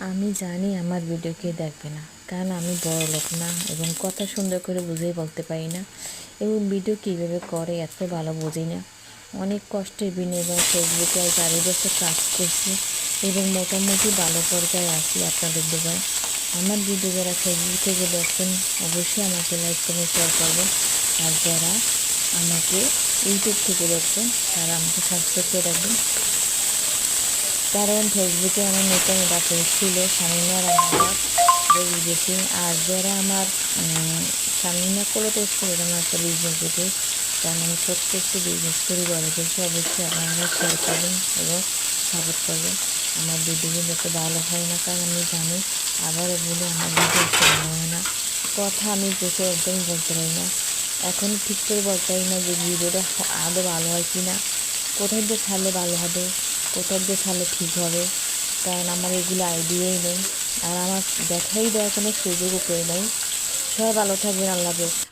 আমি জানি আমার ভিডিও কে দেখবে না, কারণ আমি বড় লোক না এবং কথা সুন্দর করে বুঝেই বলতে পারি না, এবং ভিডিও কীভাবে করে এত ভালো বুঝি না। অনেক কষ্টের বিনিময়ে ফেসবুকে 4 বছর কাজ করছি এবং মোটামুটি ভালো পর্যায়ে আছি আপনাদের দোকায়। আমার ভিডিও যারা ফেসবুক থেকে দেখছেন অবশ্যই আমাকে লাইক কমেন্ট শেয়ার করবেন, আর যারা আমাকে ইউটিউব থেকে দেখছেন তারা আমাকে সাবস্ক্রাইব করে রাখবেন, কারণ ফেসবুকে আমার নতুন ডাকে ছিল শামিনা রান্নাঘর রবি বেশি। আর যারা আমার শামিনা করে টেস্ট আমার একটা বিজনেস দিতে, কারণ আমি ছোট্ট একটু বিজনেস করি বড় করছি, অবশ্যই আপনারা শেয়ার করবেন এবং সাপোর্ট করবেন। আমার ভিডিও যাতে ভালো হয় না, কারণ আমি জানি আবারও বলে আমার ভিডিও ভালো হয় না, কথা আমি বসে একদমই বলতে পারি না। এখন ঠিক করে বলতে পারি না যে ভিডিওটা আদৌ ভালো হয় কি না, কোথায় দিয়ে ছাড়লে ভালো হবে, কোথায় দিয়ে ছাড়লে ঠিক হবে, কারণ আমার এগুলো আইডিয়াই নেই। আর আমার দেখাই দেওয়ার কোনো সুযোগও করে নেই। সবাই ভালো থাকবেন, আল্লাহ হাফেজ।